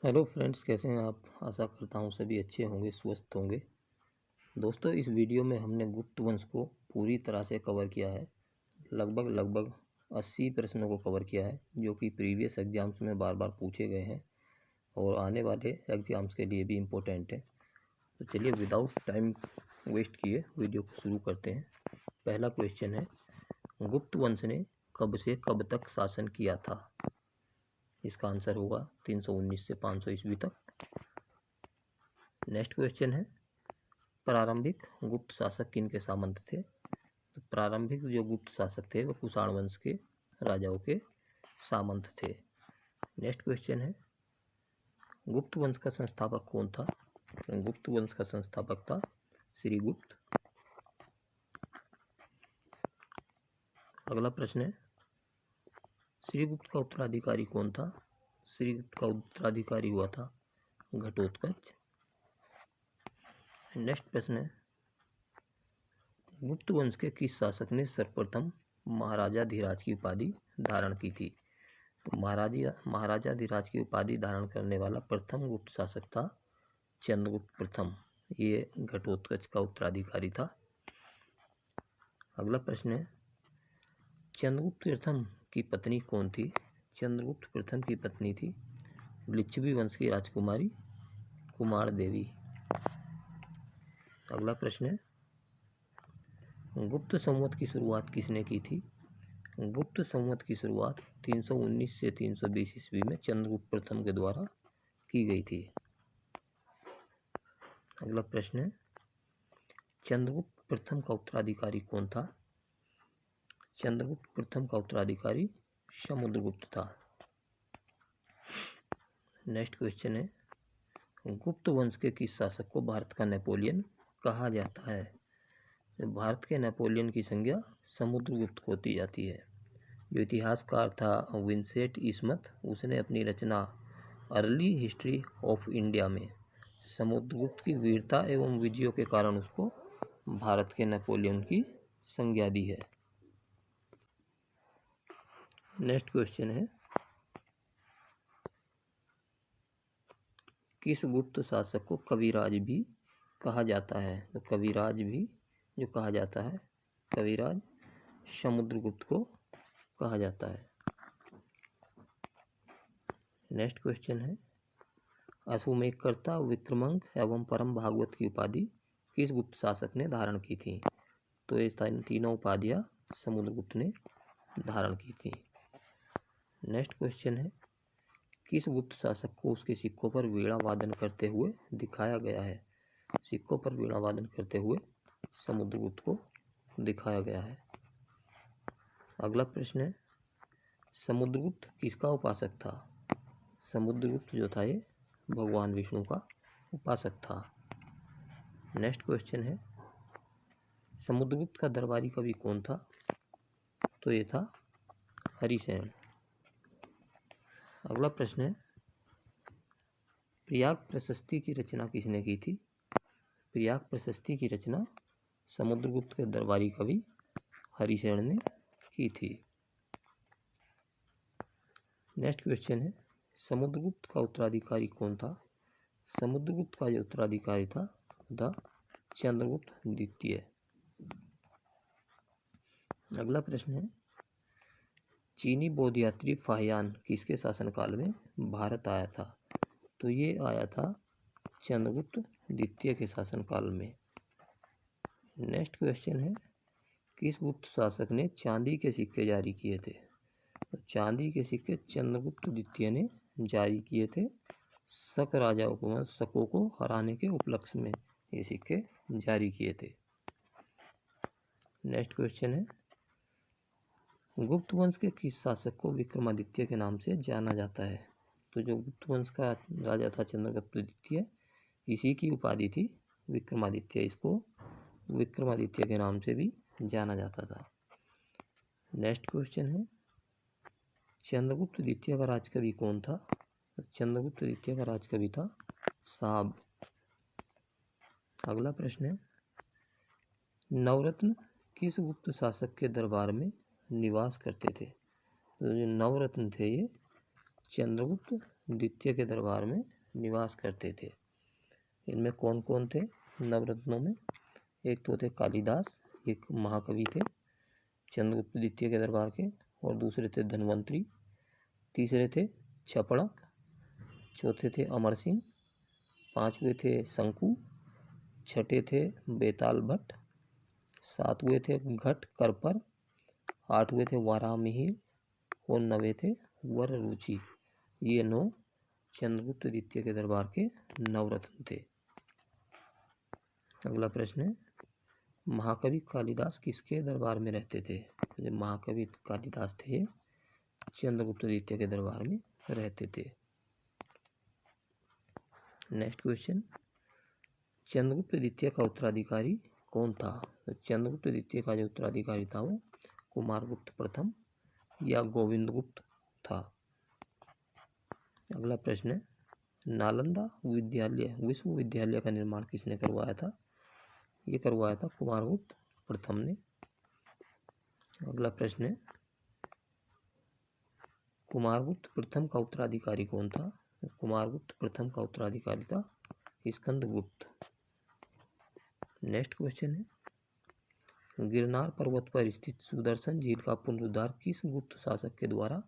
Hello friends, कैसे हैं आप। आशा करता हूँ सभी अच्छे होंगे, स्वस्थ होंगे। दोस्तों, इस वीडियो में हमने गुप्त वंश को पूरी तरह से कवर किया है। लगभग 80 प्रश्नों को कवर किया है, जो कि प्रीवियस एग्जाम्स में बार बार पूछे गए हैं और आने वाले एग्जाम्स के लिए भी इम्पोर्टेंट है। तो चलिए विदाउट टाइम वेस्ट किए वीडियो को शुरू करते हैं। पहला क्वेश्चन है, गुप्त वंश ने कब से कब तक शासन किया था। इसका आंसर होगा 319 से 500 ईस्वी तक। नेक्स्ट क्वेश्चन है, प्रारंभिक गुप्त शासक किन के सामंत थे। तो प्रारंभिक जो गुप्त शासक थे वो कुषाण वंश के राजाओं के सामंत थे। नेक्स्ट क्वेश्चन है, गुप्त वंश का संस्थापक कौन था। गुप्त वंश का संस्थापक था श्रीगुप्त। अगला प्रश्न है, श्रीगुप्त का उत्तराधिकारी कौन था। श्रीगुप्त का उत्तराधिकारी हुआ था घटोत्कच। नेक्स्ट प्रश्न है, गुप्त वंश के किस शासक ने सर्वप्रथम महाराजाधिराज की उपाधि धारण की थी। तो महाराजाधिराज की उपाधि धारण करने वाला प्रथम गुप्त शासक था चंद्रगुप्त प्रथम। ये घटोत्कच का उत्तराधिकारी था। अगला प्रश्न है, चंद्रगुप्त प्रथम की पत्नी कौन थी। चंद्रगुप्त प्रथम की पत्नी थी लिच्छवी वंश की राजकुमारी कुमार देवी। अगला प्रश्न है, गुप्त संवत की शुरुआत किसने की थी। गुप्त संवत की शुरुआत 319 से 320 ईस्वी में चंद्रगुप्त प्रथम के द्वारा की गई थी। अगला प्रश्न है, चंद्रगुप्त प्रथम का उत्तराधिकारी कौन था। चंद्रगुप्त प्रथम का उत्तराधिकारी समुद्रगुप्त था। नेक्स्ट क्वेश्चन है, गुप्त वंश के किस शासक को भारत का नेपोलियन कहा जाता है। भारत के नेपोलियन की संज्ञा समुद्रगुप्त को दी जाती है। जो इतिहासकार था विंसेंट इस्मथ, उसने अपनी रचना अर्ली हिस्ट्री ऑफ इंडिया में समुद्रगुप्त की वीरता एवं विजयों के कारण उसको भारत के नेपोलियन की संज्ञा दी है। नेक्स्ट क्वेश्चन है, किस गुप्त शासक को कविराज भी कहा जाता है। तो कविराज भी जो कहा जाता है, कविराज समुद्रगुप्त को कहा जाता है। नेक्स्ट क्वेश्चन है, अश्वमेधकर्ता, विक्रमांक एवं परम भागवत की उपाधि किस गुप्त शासक ने धारण की थी। तो ये तीनों उपाधियां समुद्रगुप्त ने धारण की थी। नेक्स्ट क्वेश्चन है, किस गुप्त शासक को उसके सिक्कों पर वीणा वादन करते हुए दिखाया गया है। सिक्कों पर वीणा वादन करते हुए समुद्रगुप्त को दिखाया गया है। अगला प्रश्न है, समुद्रगुप्त किसका उपासक था। समुद्रगुप्त जो था ये भगवान विष्णु का उपासक था। नेक्स्ट क्वेश्चन है, समुद्रगुप्त का दरबारी कवि कौन था। तो ये था हरिसेन। अगला प्रश्न है, प्रयाग प्रशस्ति की रचना किसने की थी। प्रयाग प्रशस्ति की रचना समुद्रगुप्त के दरबारी कवि हरिसेन ने की थी। नेक्स्ट क्वेश्चन है, समुद्रगुप्त का उत्तराधिकारी कौन था। समुद्रगुप्त का जो उत्तराधिकारी था वह चंद्रगुप्त द्वितीय। अगला प्रश्न है, चीनी बौद्ध यात्री फाहियान किसके शासनकाल में भारत आया था। तो ये आया था चंद्रगुप्त द्वितीय के शासनकाल में। नेक्स्ट क्वेश्चन है, किस गुप्त शासक ने चांदी के सिक्के जारी किए थे। तो चांदी के सिक्के चंद्रगुप्त द्वितीय ने जारी किए थे। शक राजाओं को, शकों को हराने के उपलक्ष्य में ये सिक्के जारी किए थे। नेक्स्ट क्वेश्चन है, गुप्त वंश के किस शासक को विक्रमादित्य के नाम से जाना जाता है। तो जो गुप्त वंश का राजा था चंद्रगुप्त द्वितीय, इसी की उपाधि थी विक्रमादित्य। इसको विक्रमादित्य के नाम से भी जाना जाता था। नेक्स्ट क्वेश्चन है, चंद्रगुप्त द्वितीय का राजकवि कौन था। चंद्रगुप्त द्वितीय का राजकवि था साब। अगला प्रश्न है, नवरत्न किस गुप्त शासक के दरबार में निवास करते थे। तो जो नवरत्न थे ये चंद्रगुप्त द्वितीय के दरबार में निवास करते थे। इनमें कौन कौन थे नवरत्नों में? एक तो थे कालिदास, एक महाकवि थे चंद्रगुप्त द्वितीय के दरबार के, और दूसरे थे धन्वंतरी, तीसरे थे छपड़क, चौथे थे अमर सिंह, पांचवे थे शंकु, छठे थे बेताल भट्ट, सातवें थे घट करपर, आठवें थे वारामिहिर और नवे थे वर रुचि। ये 9 चंद्रगुप्त द्वितीय के दरबार के नवरत्न थे। अगला प्रश्न है, महाकवि कालिदास किसके दरबार में रहते थे? जो महाकवि कालिदास थे चंद्रगुप्त द्वितीय के दरबार में रहते थे। नेक्स्ट क्वेश्चन, चंद्रगुप्त द्वितीय का उत्तराधिकारी कौन था? तो चंद्रगुप्त द्वितीय का जो उत्तराधिकारी था वो कुमारगुप्त प्रथम या गोविंदगुप्त था। अगला प्रश्न है, नालंदा विश्वविद्यालय का निर्माण किसने करवाया था? ये करवाया था कुमारगुप्त प्रथम ने। अगला प्रश्न है, कुमारगुप्त प्रथम का उत्तराधिकारी कौन था? कुमारगुप्त प्रथम का उत्तराधिकारी था स्कंदगुप्त। नेक्स्ट क्वेश्चन है, गिरनार पर्वत पर स्थित सुदर्शन झील का पुनरुद्धार किस गुप्त शासक के द्वारा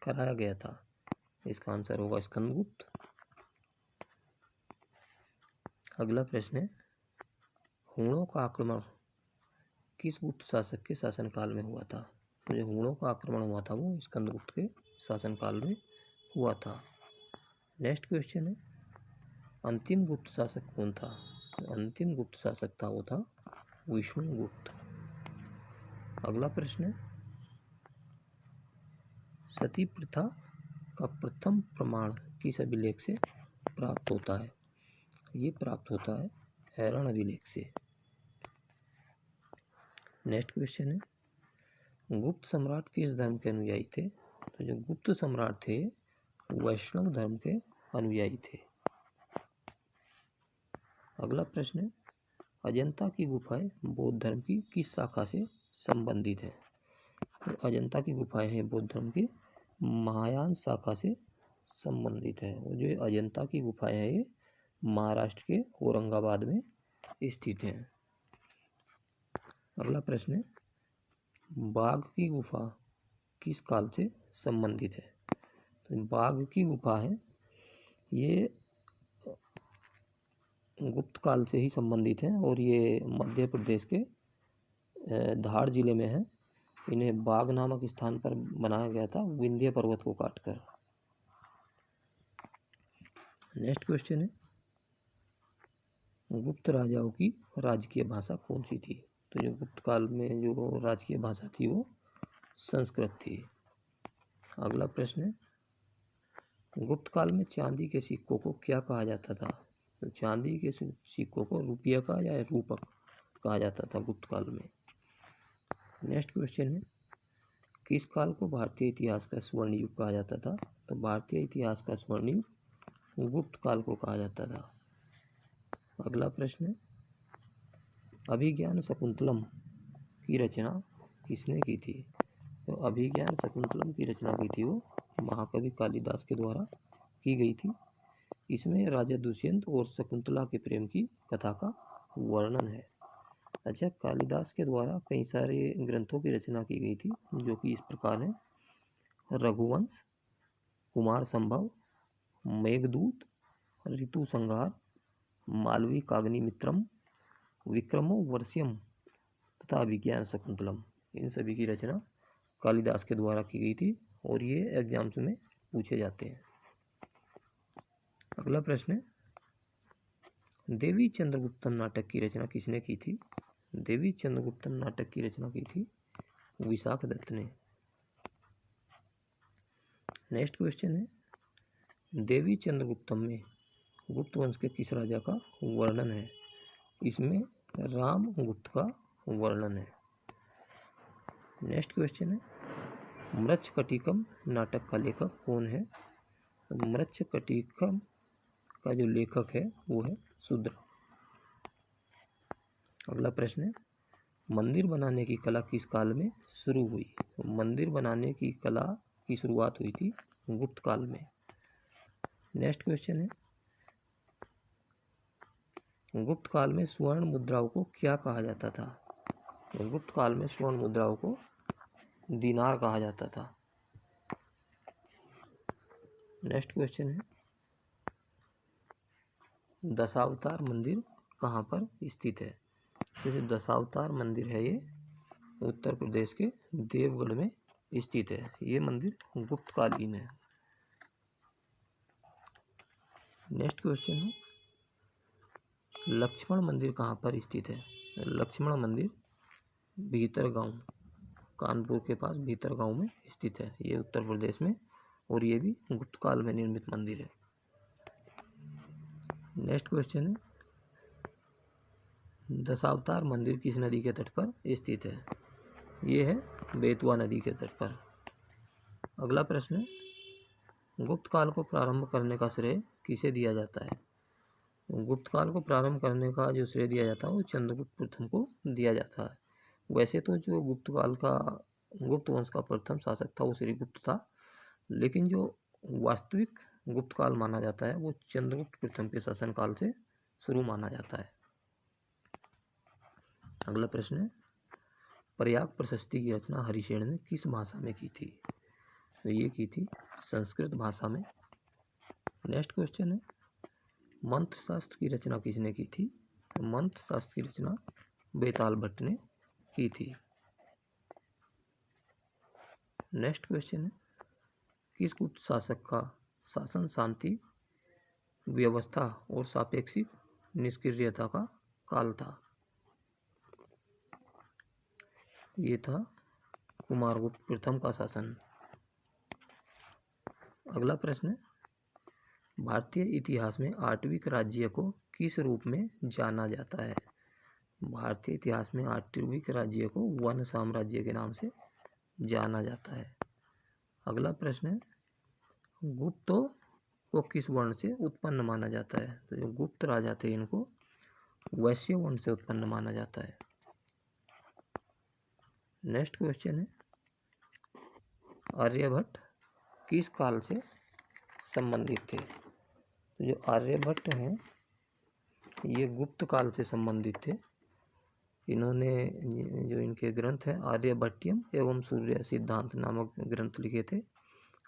कराया गया था? इसका आंसर होगा स्कंदगुप्त। अगला प्रश्न है, हुणों का आक्रमण किस गुप्त शासक के शासनकाल में हुआ था? जो हुणों का आक्रमण हुआ था वो स्कंदगुप्त के शासनकाल में हुआ था। नेक्स्ट क्वेश्चन है, अंतिम गुप्त शासक कौन था? अंतिम गुप्त शासक था वो था विष्णुगुप्त। अगला प्रश्न है, सती प्रथा का प्रथम प्रमाण किस अभिलेख से प्राप्त होता है? ये प्राप्त होता है ऐरण अभिलेख से। नेक्स्ट क्वेश्चन है, गुप्त सम्राट किस धर्म के अनुयायी थे? तो जो गुप्त सम्राट थे वैष्णव धर्म के अनुयायी थे। अगला प्रश्न है, अजंता की गुफाएं बौद्ध धर्म की किस शाखा से संबंधित है? तो अजंता की गुफाएं हैं बौद्ध धर्म के महायान शाखा से संबंधित है। और जो अजंता की गुफाएं हैं ये महाराष्ट्र के औरंगाबाद में स्थित हैं। अगला प्रश्न है, बाघ की गुफा किस काल से संबंधित है? तो बाघ की गुफा है ये गुप्त काल से ही संबंधित है और ये मध्य प्रदेश के धार जिले में है। इन्हें बाघ नामक स्थान पर बनाया गया था विंध्य पर्वत को काटकर। नेक्स्ट क्वेश्चन है, गुप्त राजाओं की राजकीय भाषा कौन सी थी? तो जो गुप्त काल में जो राजकीय भाषा थी वो संस्कृत थी। अगला प्रश्न है, गुप्त काल में चांदी के सिक्कों को क्या कहा जाता था? तो चांदी के सिक्कों को रुपया का या रूपक कहा जाता था गुप्त काल में। नेक्स्ट क्वेश्चन है, किस काल को भारतीय इतिहास का स्वर्ण युग कहा जाता था? तो भारतीय इतिहास का स्वर्ण युग गुप्त काल को कहा जाता था। अगला प्रश्न है, अभिज्ञान शकुंतलम की रचना किसने की थी? तो अभिज्ञान शकुंतलम की रचना की थी वो महाकवि कालिदास के द्वारा की गई थी। इसमें राजा दुष्यंत और शकुंतला के प्रेम की कथा का वर्णन है। अच्छा, कालिदास के द्वारा कई सारे ग्रंथों की रचना की गई थी जो कि इस प्रकार है, रघुवंश, कुमार संभव, मेघदूत, ऋतु संहार, मालवी काग्निमित्रम, विक्रमो वर्ष्यम तथा अभिज्ञान शकुंतलम। इन सभी की रचना कालिदास के द्वारा की गई थी और ये एग्जाम्स में पूछे जाते हैं। अगला प्रश्न है, देवी चंद्रगुप्तम नाटक की रचना किसने की थी? देवी चंद्रगुप्तम नाटक की रचना की थी विशाख दत्त ने। नेक्स्ट क्वेश्चन है, देवी चंद्रगुप्तम में गुप्त वंश के किस राजा का वर्णन है? इसमें रामगुप्त का वर्णन है। नेक्स्ट क्वेश्चन है, मृच्छकटिकम नाटक का लेखक कौन है? तो मृच्छकटिकम का जो लेखक है वो है शूद्र। अगला प्रश्न है, मंदिर बनाने की कला किस काल में शुरू हुई? तो मंदिर बनाने की कला की शुरुआत हुई थी गुप्त काल में। नेक्स्ट क्वेश्चन है, गुप्त काल में स्वर्ण मुद्राओं को क्या कहा जाता था? गुप्त काल में स्वर्ण मुद्राओं को दीनार कहा जाता था। नेक्स्ट क्वेश्चन है, दशावतार मंदिर कहाँ पर स्थित है? तो जो दशावतार मंदिर है ये उत्तर प्रदेश के देवगढ़ में स्थित है। ये मंदिर गुप्तकालीन है। नेक्स्ट क्वेश्चन है, लक्ष्मण मंदिर कहाँ पर स्थित है? लक्ष्मण मंदिर भीतरगांव, कानपुर के पास भीतरगांव में स्थित है। ये उत्तर प्रदेश में, और ये भी गुप्त काल में निर्मित मंदिर है। नेक्स्ट क्वेश्चन है, दशावतार मंदिर किस नदी के तट पर स्थित है? ये है बेतवा नदी के तट पर। अगला प्रश्न है, गुप्त काल को प्रारंभ करने का श्रेय किसे दिया जाता है? गुप्त काल को प्रारंभ करने का जो श्रेय दिया जाता है वो चंद्रगुप्त प्रथम को दिया जाता है। वैसे तो जो गुप्त वंश का प्रथम शासक था वो श्रीगुप्त था, लेकिन जो वास्तविक गुप्त काल माना जाता है वो चंद्रगुप्त प्रथम के शासनकाल से शुरू माना जाता है। अगला प्रश्न है, प्रयाग प्रशस्ति की रचना हरिसेन ने किस भाषा में की थी? तो ये की थी संस्कृत भाषा में। नेक्स्ट क्वेश्चन है, मंत्र शास्त्र की रचना किसने की थी? तो मंत्र शास्त्र की रचना बेताल भट्ट ने की थी। नेक्स्ट क्वेश्चन है, किस गुप्त शासक का शासन शांति व्यवस्था और सापेक्षिक निष्क्रियता का काल था? ये था कुमारगुप्त प्रथम का शासन। अगला प्रश्न है, भारतीय इतिहास में आट्विक राज्य को किस रूप में जाना जाता है? भारतीय इतिहास में आट्विक राज्य को वन साम्राज्य के नाम से जाना जाता है। अगला प्रश्न है, गुप्तों को किस वर्ण से उत्पन्न माना जाता है? तो जो गुप्त राजा थे इनको वैश्य वर्ण से उत्पन्न माना जाता है। नेक्स्ट क्वेश्चन है, आर्यभट्ट किस काल से संबंधित थे? तो जो आर्यभट्ट हैं ये गुप्त काल से संबंधित थे। इन्होंने जो इनके ग्रंथ हैं आर्यभट्टियम एवं सूर्य सिद्धांत नामक ग्रंथ लिखे थे।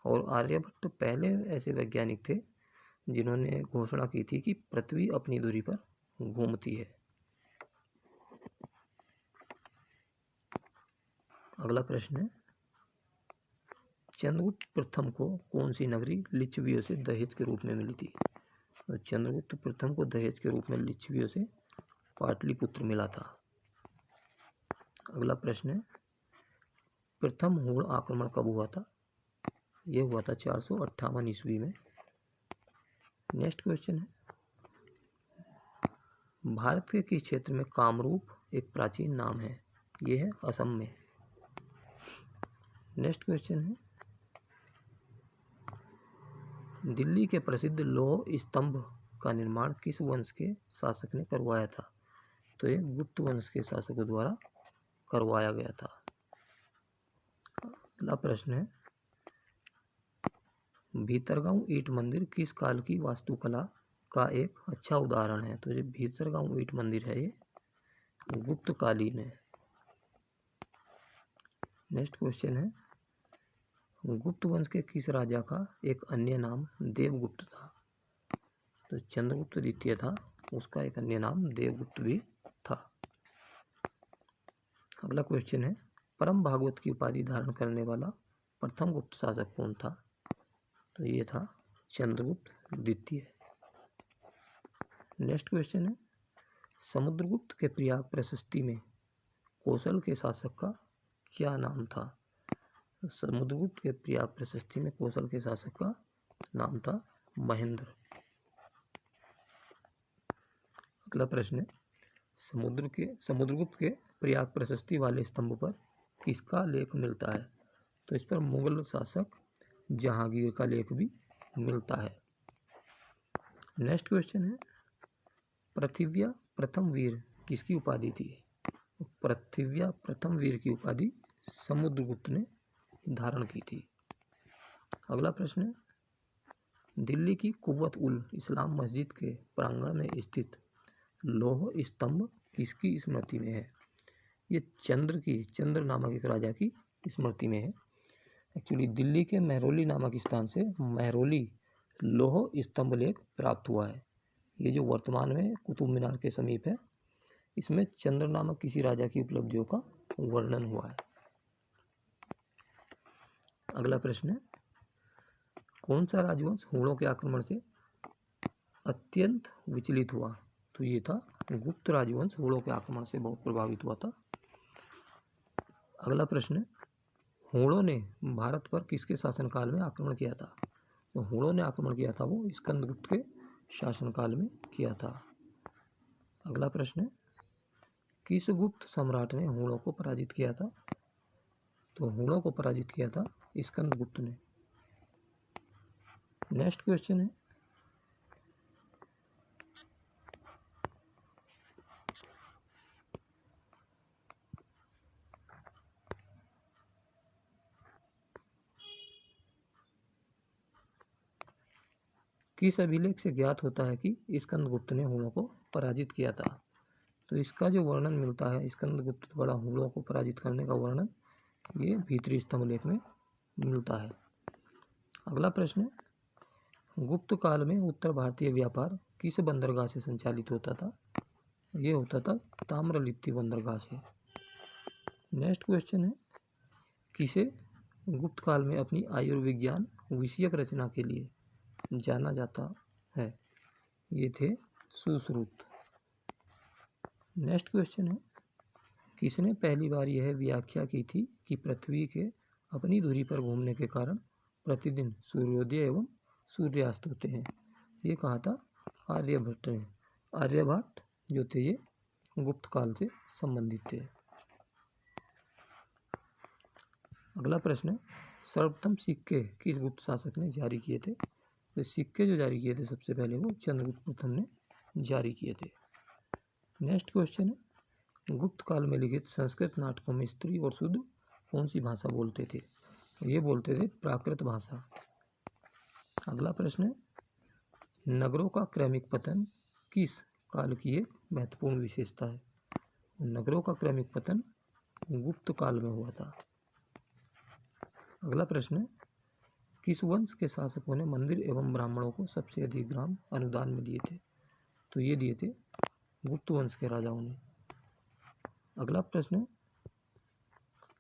और आर्यभट्ट पहले ऐसे वैज्ञानिक थे जिन्होंने घोषणा की थी कि पृथ्वी अपनी धुरी पर घूमती है। अगला प्रश्न है, चंद्रगुप्त प्रथम को कौन सी नगरी लिच्छवियों से दहेज के रूप में मिली थी? तो चंद्रगुप्त प्रथम को दहेज के रूप में लिच्छवियों से पाटलिपुत्र मिला था। अगला प्रश्न है, प्रथम हुण आक्रमण कब हुआ था? यह हुआ था 458 ईस्वी में। नेक्स्ट क्वेश्चन है, भारत के किस क्षेत्र में कामरूप एक प्राचीन नाम है? यह है असम में। नेक्स्ट क्वेश्चन है, दिल्ली के प्रसिद्ध लौह स्तंभ का निर्माण किस वंश के शासक ने करवाया था? तो ये गुप्त वंश के शासकों द्वारा करवाया गया था। अगला प्रश्न है, भीतरगांव ईंट मंदिर किस काल की वास्तुकला का एक अच्छा उदाहरण है? तो ये भीतरगांव ईंट मंदिर है ये गुप्तकालीन है। नेक्स्ट क्वेश्चन है, गुप्त वंश के किस राजा का एक अन्य नाम देवगुप्त था? तो चंद्रगुप्त द्वितीय था, उसका एक अन्य नाम देवगुप्त भी था। अगला क्वेश्चन है, परम भागवत की उपाधि धारण करने वाला प्रथम गुप्त शासक कौन था? तो ये था चंद्रगुप्त द्वितीय। नेक्स्ट क्वेश्चन है, समुद्रगुप्त के प्रयाग प्रशस्ति में कौशल के शासक का क्या नाम था? समुद्रगुप्त के प्रयाग प्रशस्ति में कौशल के शासक का नाम था महेंद्र। अगला प्रश्न है, समुद्रगुप्त के प्रयाग प्रशस्ति वाले स्तंभ पर किसका लेख मिलता है? तो इस पर मुगल शासक जहांगीर का लेख भी मिलता है। नेक्स्ट क्वेश्चन है, पृथ्व्या प्रथम वीर किसकी उपाधि थी? पृथ्व्या प्रथम वीर की उपाधि समुद्रगुप्त ने धारण की थी। अगला प्रश्न है, दिल्ली की कुव्वत उल इस्लाम मस्जिद के प्रांगण में स्थित लौह स्तंभ किसकी स्मृति में है? ये चंद्र नामक एक राजा की स्मृति में है। एक्चुअली दिल्ली के महरौली नामक स्थान से महरौली लौह स्तंभ लेख प्राप्त हुआ है। ये जो वर्तमान में कुतुब मीनार के समीप है, इसमें चंद्र नामक किसी राजा की उपलब्धियों का वर्णन हुआ है। अगला प्रश्न है, कौन सा राजवंश हुणों के आक्रमण से अत्यंत विचलित हुआ? तो ये था गुप्त राजवंश हुणों के आक्रमण से बहुत प्रभावित हुआ था। अगला प्रश्न है, हुणों ने भारत पर किसके शासनकाल में आक्रमण किया था? तो हुणों ने आक्रमण किया था वो स्कंदगुप्त के शासनकाल में किया था। अगला प्रश्न है, किस गुप्त सम्राट ने हुणों को पराजित किया था? तो हुणों को पराजित किया था स्कंदगुप्त ने। नेक्स्ट क्वेश्चन है, किस अभिलेख से ज्ञात होता है कि स्कंदगुप्त ने हुणों को पराजित किया था? तो इसका जो वर्णन मिलता है स्कंदगुप्त द्वारा हुणों को पराजित करने का वर्णन, ये भीतरी स्तंभ लेख में मिलता है। अगला प्रश्न है, गुप्त काल में उत्तर भारतीय व्यापार किस बंदरगाह से संचालित होता था? ये होता था ताम्रलिप्ति बंदरगाह से। नेक्स्ट क्वेश्चन है, किसे गुप्त काल में अपनी आयुर्विज्ञान विषयक रचना के लिए जाना जाता है? ये थे सुश्रुत। नेक्स्ट क्वेश्चन है, किसने पहली बार यह व्याख्या की थी कि पृथ्वी के अपनी धुरी पर घूमने के कारण प्रतिदिन सूर्योदय एवं सूर्यास्त होते हैं? ये कहा था आर्यभट्ट ने। आर्यभट्ट जो थे ये गुप्त काल से संबंधित थे। अगला प्रश्न है, सर्वप्रथम सिक्के किस गुप्त शासक ने जारी किए थे? तो सिक्के जो जारी किए थे सबसे पहले वो चंद्रगुप्त प्रथम ने जारी किए थे। नेक्स्ट क्वेश्चन है, गुप्त काल में लिखित संस्कृत नाटकों में स्त्री और शूद्र कौन सी भाषा बोलते थे? ये बोलते थे प्राकृत भाषा। अगला प्रश्न है, नगरों का क्रमिक पतन किस काल की एक महत्वपूर्ण विशेषता है? नगरों का क्रमिक पतन गुप्त काल में हुआ था। अगला प्रश्न है, किस वंश के शासकों ने मंदिर एवं ब्राह्मणों को सबसे अधिक ग्राम अनुदान में दिए थे? तो ये दिए थे गुप्त वंश के राजाओं ने। अगला प्रश्न है,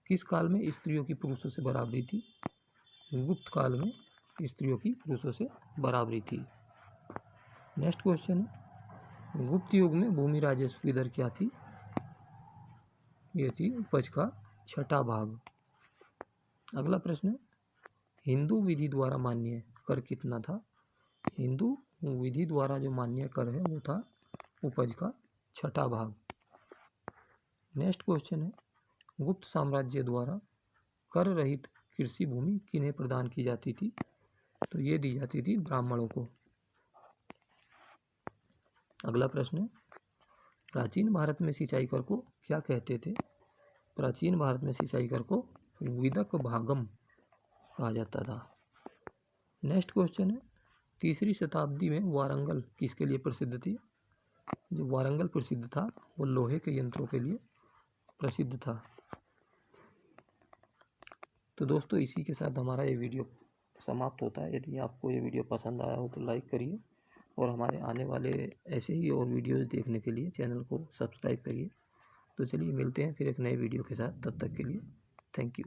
किस काल में स्त्रियों की पुरुषों से बराबरी थी? गुप्त काल में स्त्रियों की पुरुषों से बराबरी थी। नेक्स्ट क्वेश्चन है, गुप्त युग में भूमि राजस्व की दर क्या थी? ये थी उपज का 6वां भाग। अगला प्रश्न है, हिंदू विधि द्वारा मान्य कर कितना था? हिंदू विधि द्वारा जो मान्य कर है वो था उपज का 6वां भाग। नेक्स्ट क्वेश्चन है, गुप्त साम्राज्य द्वारा कर रहित कृषि भूमि किन्हें प्रदान की जाती थी? तो ये दी जाती थी ब्राह्मणों को। अगला प्रश्न है, प्राचीन भारत में सिंचाई कर को क्या कहते थे? प्राचीन भारत में सिंचाई कर को विदक भागम कहा जाता था। नेक्स्ट क्वेश्चन है, 3री शताब्दी में वारंगल किसके लिए प्रसिद्ध थी? जो वारंगल प्रसिद्ध था वो लोहे के यंत्रों के लिए प्रसिद्ध था। तो दोस्तों इसी के साथ हमारा ये वीडियो समाप्त होता है। यदि आपको ये वीडियो पसंद आया हो तो लाइक करिए और हमारे आने वाले ऐसे ही और वीडियोज़ देखने के लिए चैनल को सब्सक्राइब करिए। तो चलिए मिलते हैं फिर एक नए वीडियो के साथ, तब तक के लिए थैंक यू।